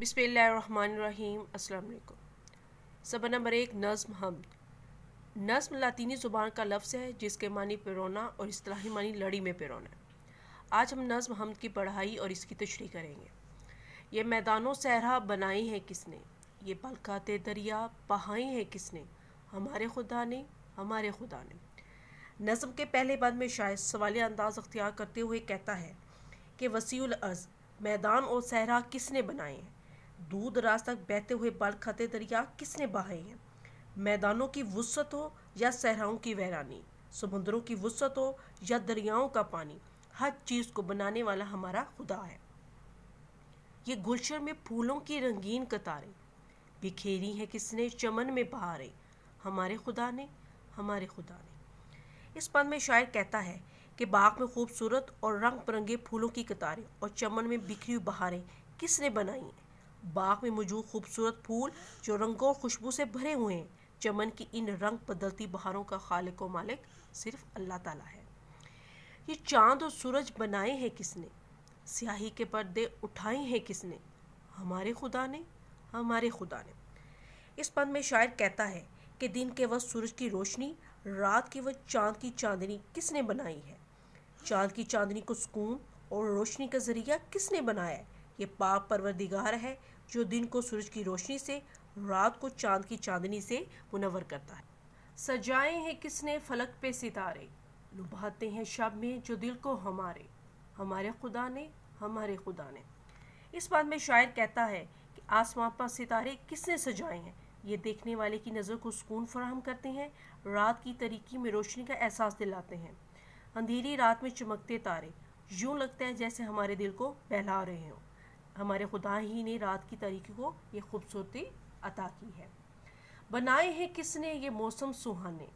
بسم اللہ الرحمن الرحیم۔ السلام علیکم۔ سبق نمبر 1، نظم حمد۔ نظم لاطینی زبان کا لفظ ہے جس کے معنی پیرونا اور اصطلاحی معنی لڑی میں پیرونا ہے۔ آج ہم نظم حمد کی پڑھائی اور اس کی تشریح کریں گے۔ یہ میدانوں صحرا بنائی ہے کس نے، یہ پلکاتے دریا بہائی ہے کس نے، ہمارے خدا نے، ہمارے خدا نے۔ نظم کے پہلے بند میں شاعر سوالیہ انداز اختیار کرتے ہوئے کہتا ہے کہ وسیع الارض میدان اور صحرا کس نے بنائے ہیں، دور دراز تک بہتے ہوئے بل کھاتے دریا کس نے بہائے ہیں۔ میدانوں کی وسعت ہو یا صحراؤں کی ویرانی، سمندروں کی وسعت ہو یا دریاؤں کا پانی، ہر چیز کو بنانے والا ہمارا خدا ہے۔ یہ گلشن میں پھولوں کی رنگین قطاریں بکھیری ہیں کس نے چمن میں بہاریں، ہمارے خدا نے، ہمارے خدا نے۔ اس بند میں شاعر کہتا ہے کہ باغ میں خوبصورت اور رنگ برنگے پھولوں کی قطاریں اور چمن میں بکھری ہوئی بہاریں کس نے بنائی ہیں۔ باغ میں موجود خوبصورت پھول جو رنگوں اور خوشبو سے بھرے ہوئے ہیں، چمن کی ان رنگ بدلتی بہاروں کا خالق و مالک صرف اللہ تعالیٰ ہے۔ یہ چاند اور سورج بنائے ہیں کس نے، سیاہی کے پردے اٹھائے ہیں کس نے، ہمارے خدا نے، ہمارے خدا نے۔ اس بند میں شاعر کہتا ہے کہ دن کے وقت سورج کی روشنی، رات کے وقت چاند کی چاندنی کس نے بنائی ہے۔ چاند کی چاندنی کو سکون اور روشنی کا ذریعہ کس نے بنایا ہے۔ یہ پاک پروردگار ہے جو دن کو سورج کی روشنی سے، رات کو چاند کی چاندنی سے منور کرتا ہے۔ سجائے ہیں کس نے فلک پہ ستارے، لبھاتے ہیں شب میں جو دل کو ہمارے، ہمارے خدا نے، ہمارے خدا نے۔ اس بات میں شاعر کہتا ہے کہ آسمان پر ستارے کس نے سجائے ہیں، یہ دیکھنے والے کی نظر کو سکون فراہم کرتے ہیں، رات کی تاریکی میں روشنی کا احساس دلاتے ہیں۔ اندھیری رات میں چمکتے تارے یوں لگتا ہے جیسے ہمارے دل کو بہلا رہے ہوں۔ ہمارے خدا ہی نے رات کی تاریکی کو یہ خوبصورتی عطا کی ہے۔ بنائے ہیں کس نے یہ موسم سہانے،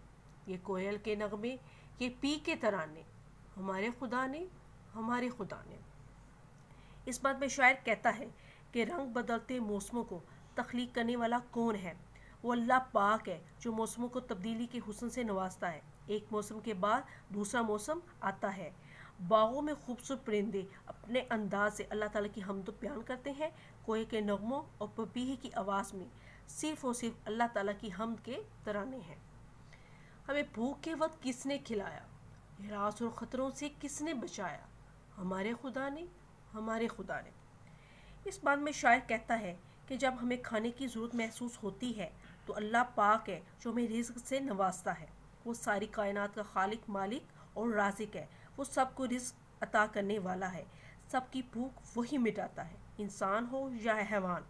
یہ کوئل کے نغمے، یہ پی کے ترانے، ہمارے خدا نے، ہمارے خدا نے۔ اس بات میں شاعر کہتا ہے کہ رنگ بدلتے موسموں کو تخلیق کرنے والا کون ہے، وہ اللہ پاک ہے جو موسموں کو تبدیلی کے حسن سے نوازتا ہے۔ ایک موسم کے بعد دوسرا موسم آتا ہے۔ باغوں میں خوبصورت پرندے اپنے انداز سے اللہ تعالیٰ کی حمد بیان کرتے ہیں، کوئل کے نغموں اور پپیہے کی آواز میں صرف اور صرف اللہ تعالیٰ کی حمد کے ترانے ہیں۔ ہمیں بھوک کے وقت کس نے کھلایا، ہراس اور خطروں سے کس نے بچایا، ہمارے خدا نے، ہمارے خدا نے۔ اس بات میں شاعر کہتا ہے کہ جب ہمیں کھانے کی ضرورت محسوس ہوتی ہے تو اللہ پاک ہے جو ہمیں رزق سے نوازتا ہے۔ وہ ساری کائنات کا خالق، مالک اور رازق ہے۔ وہ سب کو رزق عطا کرنے والا ہے، سب کی بھوک وہی مٹاتا ہے۔ انسان ہو یا حیوان،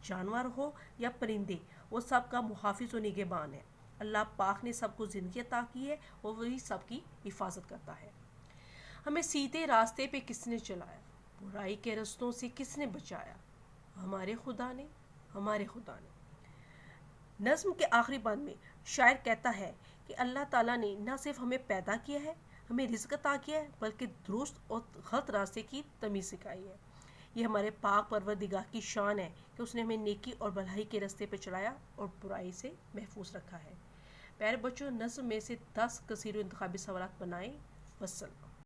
جانور ہو یا پرندے، وہ سب کا محافظ و نگہبان ہے۔ اللہ پاک نے سب کو زندگی عطا کی ہے اور وہی سب کی حفاظت کرتا ہے۔ ہمیں سیدھے راستے پہ کس نے چلایا، برائی کے رستوں سے کس نے بچایا، ہمارے خدا نے، ہمارے خدا نے۔ نظم کے آخری بند میں شاعر کہتا ہے کہ اللہ تعالیٰ نے نہ صرف ہمیں پیدا کیا ہے، ہمیں رزق عطا کیا ہے، بلکہ درست اور غلط راستے کی تمیز سکھائی ہے۔ یہ ہمارے پاک پروردگار کی شان ہے کہ اس نے ہمیں نیکی اور بھلائی کے راستے پہ چلایا اور برائی سے محفوظ رکھا ہے۔ پیارے بچوں، نظم میں سے 10 کثیر و انتخابی سوالات بنائیں۔ والسلام۔